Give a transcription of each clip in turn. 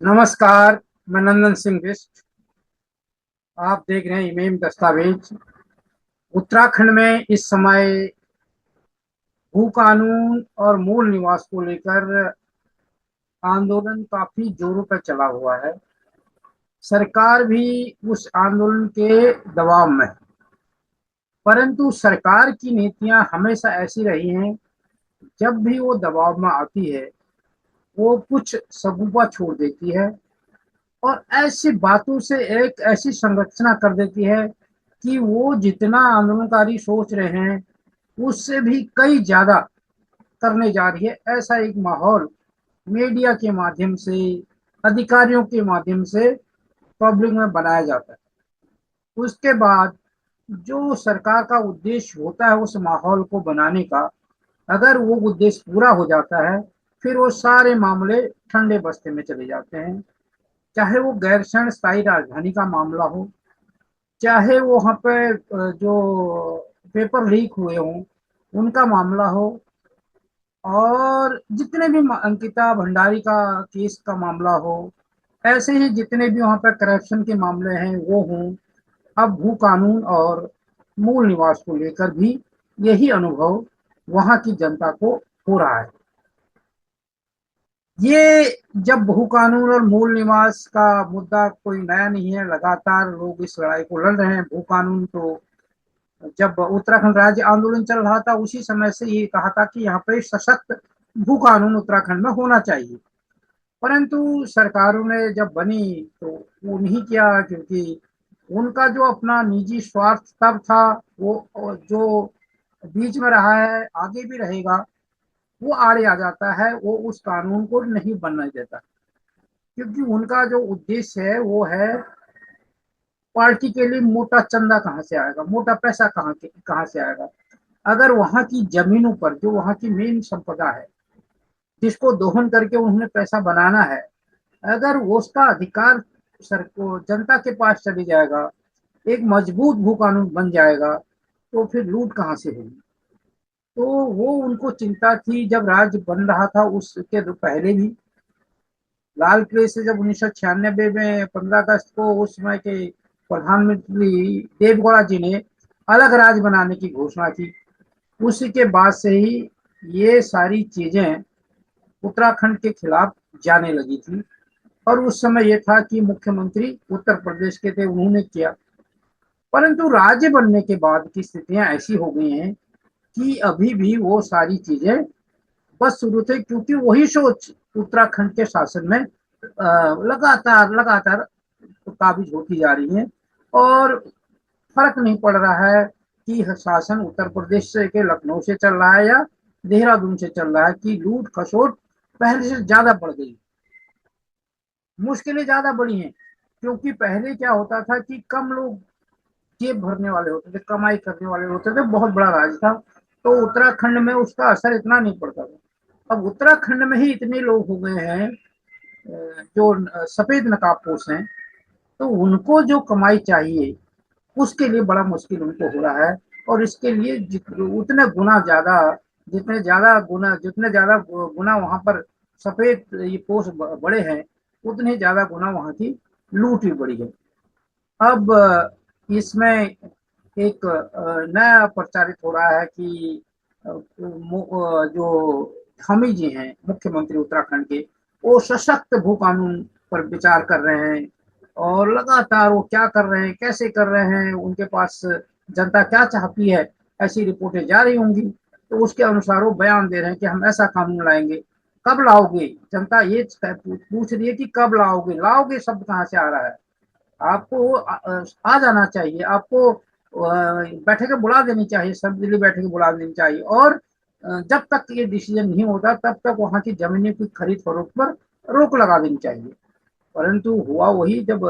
नमस्कार। मैं नंदन सिंह बिष्ट। आप देख रहे हैं इमेम दस्तावेज। उत्तराखंड में इस समय भू कानून और मूल निवास को लेकर आंदोलन काफी जोरों पर चला हुआ है। सरकार भी उस आंदोलन के दबाव में है। परंतु सरकार की नीतियां हमेशा ऐसी रही हैं, जब भी वो दबाव में आती है वो कुछ सगुफा छोड़ देती है और ऐसी बातों से एक ऐसी संरचना कर देती है कि वो जितना आंदोलनकारी सोच रहे हैं उससे भी कई ज्यादा करने जा रही है। ऐसा एक माहौल मीडिया के माध्यम से, अधिकारियों के माध्यम से पब्लिक में बनाया जाता है। उसके बाद जो सरकार का उद्देश्य होता है उस माहौल को बनाने का, अगर वो उद्देश्य पूरा हो जाता है फिर वो सारे मामले ठंडे बस्ते में चले जाते हैं। चाहे वो गैरसैंण स्थायी राजधानी का मामला हो, चाहे वो वहाँ पे जो पेपर लीक हुए हों उनका मामला हो, और जितने भी अंकिता भंडारी का केस का मामला हो, ऐसे ही जितने भी वहाँ पे करप्शन के मामले हैं वो हों। अब भू कानून और मूल निवास को लेकर भी यही अनुभव वहाँ की जनता को हो रहा है। ये जब भू कानून और मूल निवास का मुद्दा कोई नया नहीं है, लगातार लोग इस लड़ाई को लड़ रहे हैं। भू कानून तो जब उत्तराखंड राज्य आंदोलन चल रहा था उसी समय से ये कहा था कि यहाँ पे सशक्त भू कानून उत्तराखंड में होना चाहिए। परंतु सरकारों ने जब बनी तो वो नहीं किया, क्योंकि उनका जो अपना निजी स्वार्थ तब था, वो जो बीच में रहा है आगे भी रहेगा, वो आड़े आ जाता है। वो उस कानून को नहीं बनने देता, क्योंकि उनका जो उद्देश्य है वो है पार्टी के लिए मोटा चंदा कहाँ से आएगा, मोटा पैसा कहाँ से आएगा। अगर वहां की जमीनों पर जो वहां की मेन संपदा है, जिसको दोहन करके उन्हें पैसा बनाना है, अगर वो उसका अधिकार सर को जनता के पास चली जाएगा, एक मजबूत भू कानून बन जाएगा, तो फिर लूट कहाँ से होगी। तो वो उनको चिंता थी जब राज्य बन रहा था, उसके पहले भी लाल किले से जब 1996 में 15 अगस्त को उस समय के प्रधानमंत्री देवगौड़ा जी ने अलग राज्य बनाने की घोषणा की, उसी के बाद से ही ये सारी चीजें उत्तराखंड के खिलाफ जाने लगी थी। और उस समय ये था कि मुख्यमंत्री उत्तर प्रदेश के थे, उन्होंने किया। परंतु राज्य बनने के बाद की स्थितियां ऐसी हो गई हैं कि अभी भी वो सारी चीजें बस शुरू थे, क्योंकि वही सोच उत्तराखंड के शासन में लगातार लगातार काबिज होती जा रही है। और फर्क नहीं पड़ रहा है कि शासन उत्तर प्रदेश से के लखनऊ से चल रहा है या देहरादून से चल रहा है, कि लूट खसोट पहले से ज्यादा बढ़ गई, मुश्किलें ज्यादा बढ़ी हैं। क्योंकि पहले क्या होता था कि कम लोग जेब भरने वाले होते थे, कमाई करने वाले होते थे, बहुत बड़ा राज्य था, तो उत्तराखंड में उसका असर इतना नहीं पड़ता था। अब उत्तराखंड में ही इतने लोग हो गए हैं जो सफेद नकाबपोश हैं, तो उनको जो कमाई चाहिए उसके लिए बड़ा मुश्किल उनको हो रहा है। और इसके लिए उतने गुना ज्यादा, जितने ज्यादा गुना वहां पर सफेद ये पोष बड़े हैं, उतने ज्यादा गुना वहां की लूट भी बढ़ी है। अब इसमें एक नया प्रचारित हो रहा है कि जो धामी जी हैं मुख्यमंत्री उत्तराखंड के, वो सशक्त भू कानून पर विचार कर रहे हैं। और लगातार वो क्या कर रहे हैं, कैसे कर रहे हैं, उनके पास जनता क्या चाहती है, ऐसी रिपोर्टें जा रही होंगी, तो उसके अनुसार वो बयान दे रहे हैं कि हम ऐसा कानून लाएंगे। कब लाओगे, जनता ये पूछ रही है कि कब लाओगे। लाओगे शब्द कहाँ से आ रहा है? आपको आ जाना चाहिए, आपको बैठकें बुला देनी चाहिए, सब दिल्ली बैठकें बुला देनी चाहिए। और जब तक ये डिसीजन नहीं होता तब तक वहां की जमीनों की खरीद फरोख्त पर रोक लगा देनी चाहिए। परंतु हुआ वही, जब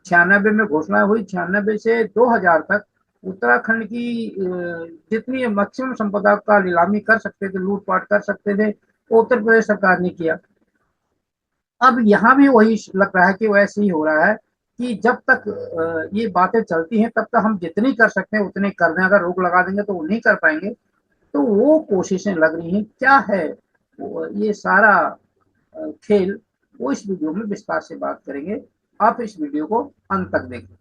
96 में घोषणा हुई, 96 से 2000 तक उत्तराखंड की जितनी मैक्सिमम संपदा का नीलामी कर सकते थे, लूटपाट कर सकते थे, वो उत्तर प्रदेश सरकार ने किया। अब यहाँ भी वही लग रहा है कि वैसे ही हो रहा है कि जब तक ये बातें चलती हैं तब तक हम जितनी कर सकते हैं उतनी कर दें, अगर रोक लगा देंगे तो वो नहीं कर पाएंगे। तो वो कोशिशें लग रही हैं। क्या है ये सारा खेल वो इस वीडियो में विस्तार से बात करेंगे। आप इस वीडियो को अंत तक देखें।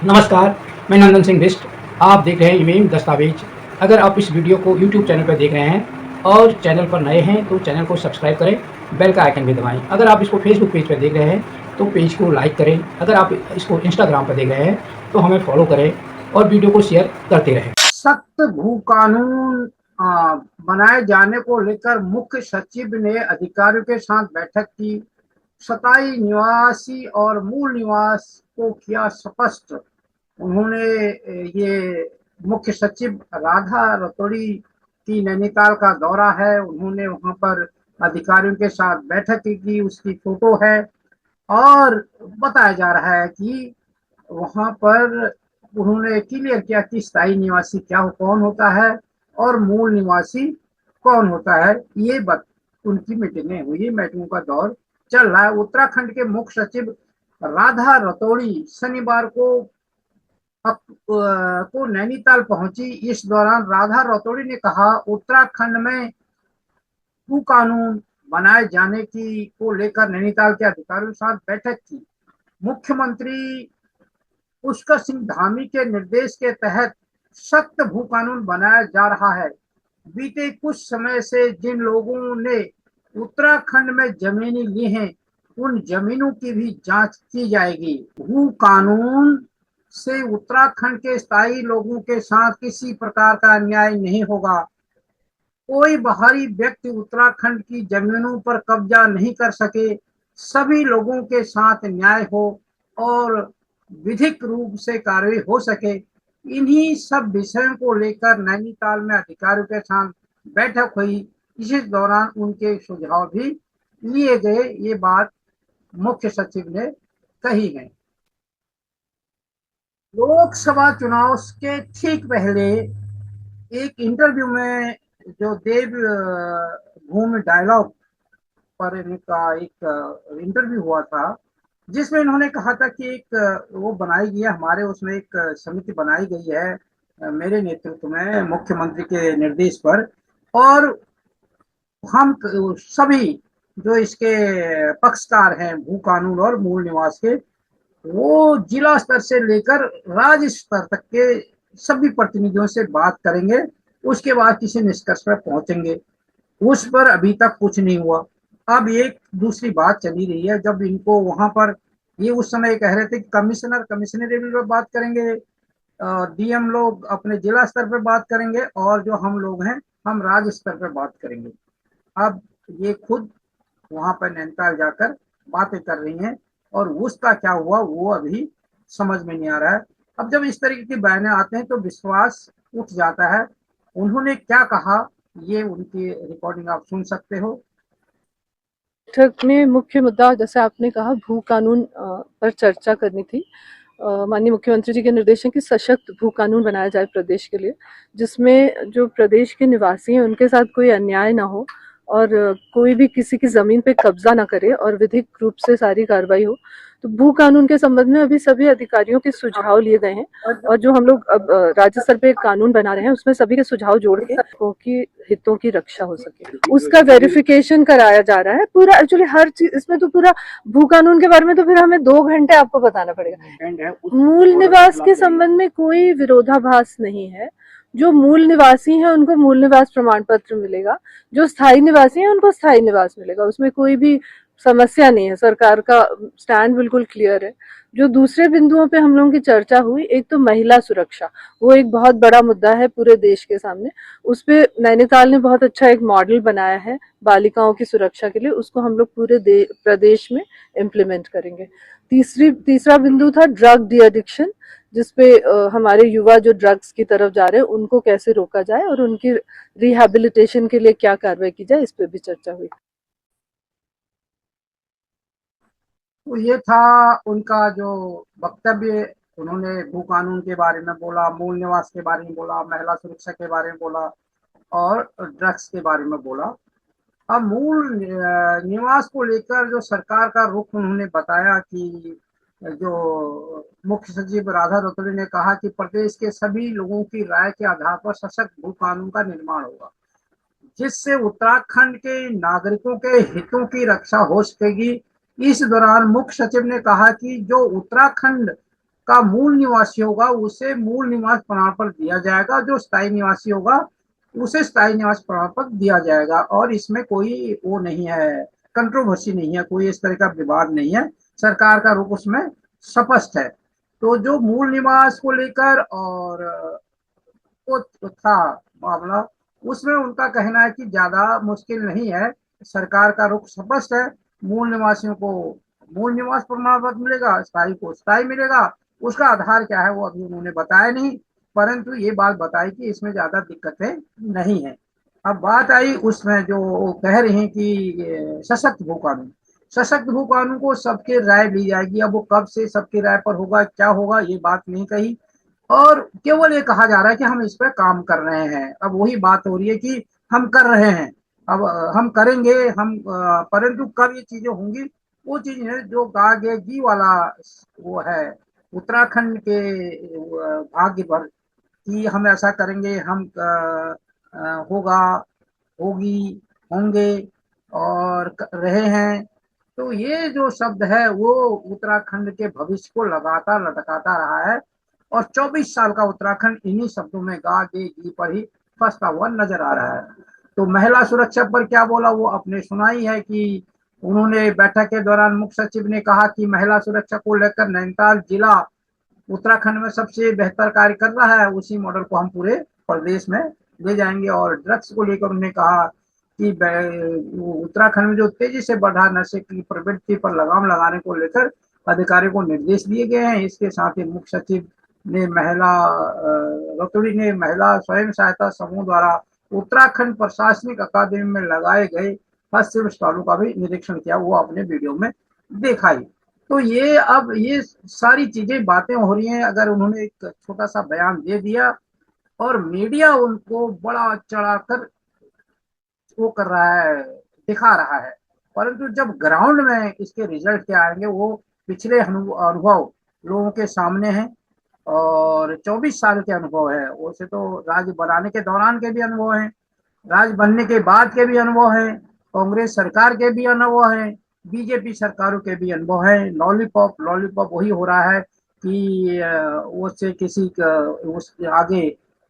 नमस्कार, मैं नंदन सिंह बिष्ट। आप देख रहे हैं इमेम दस्तावेज। अगर आप इस वीडियो को यूट्यूब चैनल पर देख रहे हैं और चैनल पर नए हैं तो चैनल को सब्सक्राइब करें, बेल का आइकन भी दबाएं। अगर आप इसको फेसबुक पेज पर देख रहे हैं तो पेज को लाइक करें। अगर आप इसको इंस्टाग्राम पर देख रहे हैं तो हमें फॉलो करें और वीडियो को शेयर करते रहें। सख्त भू कानून बनाए जाने को लेकर मुख्य सचिव ने अधिकारियों के साथ बैठक की। स्थायी निवासी और मूल निवास को किया स्पष्ट। उन्होंने ये मुख्य सचिव राधा रतोड़ी की नैनीताल का दौरा है, उन्होंने वहां पर अधिकारियों के साथ बैठक की, उसकी फोटो है और बताया जा रहा है कि वहां पर उन्होंने क्लियर किया कि स्थायी निवासी क्या कौन होता है और मूल निवासी कौन होता है। ये उनकी मीटिंगें हुई, मीटिंगों का दौर चल रहा है। उत्तराखंड के मुख्य सचिव राधा रतोड़ी शनिवार को नैनीताल पहुंची। इस दौरान राधा रतोड़ी ने कहा, उत्तराखंड में भू कानून बनाए जाने की को लेकर नैनीताल के अधिकारियों के साथ बैठक की। मुख्यमंत्री पुष्कर सिंह धामी के निर्देश के तहत सख्त भू कानून बनाया जा रहा है। बीते कुछ समय से जिन लोगों ने उत्तराखंड में जमीनें ली हैं, उन जमीनों की भी जांच की जाएगी। भू कानून से उत्तराखंड के स्थायी लोगों के साथ किसी प्रकार का अन्याय नहीं होगा। कोई बाहरी व्यक्ति उत्तराखंड की जमीनों पर कब्जा नहीं कर सके। सभी लोगों के साथ न्याय हो और विधिक रूप से कार्रवाई हो सके। इन्हीं सब विषयों को लेकर नैनीताल में अधिकारियों के साथ बैठक हुई। इसी दौरान उनके सुझाव भी लिए गए। ये बात मुख्य सचिव ने कही है। लोकसभा चुनाव के ठीक पहले एक इंटरव्यू में जो देव भूमि डायलॉग पर इनका एक इंटरव्यू हुआ था, जिसमें इन्होंने कहा था कि एक वो बनाई गई है, हमारे उसमें एक समिति बनाई गई है मेरे नेतृत्व में मुख्यमंत्री के निर्देश पर, और हम सभी जो इसके पक्षकार हैं भू कानून और मूल निवास के, वो जिला स्तर से लेकर राज्य स्तर तक के सभी प्रतिनिधियों से बात करेंगे। उसके बाद किसी निष्कर्ष पर पहुंचेंगे। उस पर अभी तक कुछ नहीं हुआ। अब एक दूसरी बात चली रही है, जब इनको वहां पर ये उस समय कह रहे थे कि कमिश्नर लेवल पर बात करेंगे, डीएम लोग अपने जिला स्तर पर बात करेंगे और जो हम लोग हैं हम राज्य स्तर पर बात करेंगे। अब ये खुद वहां पर नैनीताल जाकर बातें कर रही हैं और उसका क्या हुआ वो अभी समझ में नहीं आ रहा है। अब जब इस तरीके के बयान आते हैं तो विश्वास उठ जाता है। उन्होंने क्या कहा, ये उनकी रिकॉर्डिंग आप सुन सकते हो। बैठक में मुख्य मुद्दा, जैसे आपने कहा, भू कानून पर चर्चा करनी थी। माननीय मुख्यमंत्री जी के निर्देश है कि सशक्त भू कानून बनाया जाए प्रदेश के लिए, जिसमें जो प्रदेश के निवासी हैं उनके साथ कोई अन्याय ना हो और कोई भी किसी की जमीन पे कब्जा ना करे और विधिक रूप से सारी कार्रवाई हो। तो भू कानून के संबंध में अभी सभी अधिकारियों के सुझाव लिए गए हैं और जो हम लोग अब राज्य स्तर पे कानून बना रहे हैं उसमें सभी के सुझाव जोड़ के की हितों की रक्षा हो सके उसका वेरिफिकेशन कराया जा रहा है। पूरा एक्चुअली हर चीज इसमें तो पूरा भू कानून के बारे में तो फिर हमें 2 घंटे आपको बताना पड़ेगा। मूल निवास के संबंध में कोई विरोधाभास नहीं है। जो मूल निवासी हैं उनको मूल निवास प्रमाण पत्र मिलेगा, जो स्थायी निवासी हैं उनको स्थायी निवास मिलेगा, उसमें कोई भी समस्या नहीं है। सरकार का स्टैंड बिल्कुल क्लियर है। जो दूसरे बिंदुओं पे हम लोगों की चर्चा हुई, एक तो महिला सुरक्षा, वो एक बहुत बड़ा मुद्दा है पूरे देश के सामने। उस पे नैनीताल ने बहुत अच्छा एक मॉडल बनाया है बालिकाओं की सुरक्षा के लिए, उसको हम लोग पूरे प्रदेश में इम्प्लीमेंट करेंगे। तीसरा बिंदु था ड्रग डी एडिक्शन, जिसपे हमारे युवा जो ड्रग्स की तरफ जा रहे हैं उनको कैसे रोका जाए और उनकी रिहैबिलिटेशन के लिए क्या कार्रवाई की जाए, इस पे भी चर्चा हुई। तो ये था उनका जो वक्तव्य। उन्होंने भू कानून के बारे में बोला, मूल निवास के बारे में बोला, महिला सुरक्षा के बारे में बोला और ड्रग्स के बारे में बोला। अब मूल निवास को लेकर जो सरकार का रुख उन्होंने बताया कि जो मुख्य सचिव राधा रतोड़ी ने कहा कि प्रदेश के सभी लोगों की राय के आधार पर सशक्त भू कानून का निर्माण होगा। जिससे उत्तराखंड के नागरिकों के हितों की रक्षा हो सकेगी। इस दौरान मुख्य सचिव ने कहा कि जो उत्तराखंड का मूल निवासी होगा उसे मूल निवास प्रमाण पत्र दिया जाएगा, जो स्थायी निवासी होगा उसे स्थायी निवास प्रमाण पत्र दिया जाएगा, और इसमें कोई वो नहीं है, कंट्रोवर्सी नहीं है, कोई इस तरह का विवाद नहीं है, सरकार का रुख उसमें स्पष्ट है। तो जो मूल निवास को लेकर और वो था मामला, उसमें उनका कहना है कि ज्यादा मुश्किल नहीं है, सरकार का रुख स्पष्ट है, मूल निवासियों को मूल निवास प्रमाण पत्र मिलेगा, स्थायी को स्थायी मिलेगा। उसका आधार क्या है वो अभी उन्होंने बताया नहीं, परंतु ये बात बताई कि इसमें ज्यादा दिक्कतें नहीं है। अब बात आई उसमें जो कह रहे हैं कि सशक्त भू कानून, सशक्त भू कानून को सबके राय ली जाएगी। अब वो कब से सबकी राय पर होगा, क्या होगा, ये बात नहीं कही, और केवल ये कहा जा रहा है कि हम इस पर काम कर रहे हैं। अब वही बात हो रही है कि हम कर रहे हैं, अब हम करेंगे, हम परंतु कब ये चीजें होंगी वो चीज है जो गागे जी वाला वो है उत्तराखंड के भाग्य पर कि हम ऐसा करेंगे, हम होगा, होगी, होंगे और रहे हैं। तो ये जो शब्द है वो उत्तराखंड के भविष्य को लगातार लटकाता रहा है, और 24 साल का उत्तराखंड इन्हीं शब्दों में गा गे जी पर ही फंसता हुआ नजर आ रहा है। तो महिला सुरक्षा पर क्या बोला वो आपने सुना ही है कि उन्होंने बैठक के दौरान मुख्य सचिव ने कहा कि महिला सुरक्षा को लेकर नैनीताल जिला उत्तराखंड में सबसे बेहतर कार्य कर रहा है, उसी मॉडल को हम पूरे प्रदेश में ले जाएंगे। और ड्रग्स को लेकर उन्होंने कहा कि उत्तराखंड में जो तेजी से बढ़ रहा नशे की प्रवृत्ति पर लगाम लगाने को लेकर अधिकारियों को निर्देश दिए गए हैं। इसके साथ ही मुख्य सचिव ने रतौड़ी ने महिला स्वयं सहायता समूह द्वारा उत्तराखंड प्रशासनिक अकादमी में लगाए गए हस्तशिल्प स्टॉलों का भी निरीक्षण किया, वो अपने वीडियो में देखा ही। तो ये अब ये सारी चीजें बातें हो रही हैं। अगर उन्होंने एक छोटा सा बयान दे दिया और मीडिया उनको बड़ा चढ़ाकर वो कर रहा है, दिखा रहा है, परंतु जब ग्राउंड में इसके रिजल्ट क्या आएंगे वो पिछले अनुभव लोगों के सामने हैं, और 24 साल के अनुभव है। वैसे तो राज्य बनाने के दौरान के भी अनुभव हैं, राज्य बनने के बाद के भी अनुभव हैं, कांग्रेस सरकार के भी अनुभव हैं, बीजेपी सरकारों के भी अनुभव हैं। लॉलीपॉप लॉलीपॉप वही हो रहा है कि उससे किसी उस आगे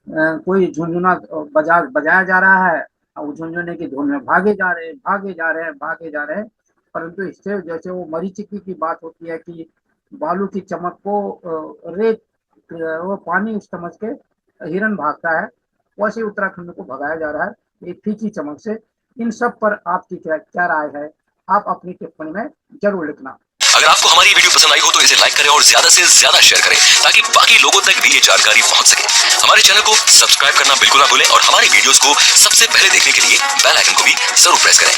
कोई झुंझुना बजाया जा रहा है, और झुंझुने की धुन में भागे जा रहे हैं, भागे जा रहे हैं, भागे जा रहे हैं, परंतु इससे जैसे वो मरीचिकी की बात होती है कि बालू की चमक को रेत वो पानी उस समझ के हिरन भागता है, वैसे उत्तराखंड को भगाया जा रहा है एक फीकी चमक से। इन सब पर आपकी क्या राय है, आप अपनी टिप्पणी में जरूर लिखना। अगर आपको हमारी वीडियो पसंद आई हो तो इसे लाइक करें और ज्यादा से ज्यादा शेयर करें ताकि बाकी लोगों तक भी ये जानकारी पहुंच सके। हमारे चैनल को सब्सक्राइब करना बिल्कुल ना भूलें और हमारी वीडियोस को सबसे पहले देखने के लिए बेल आइकन को भी जरूर प्रेस करें।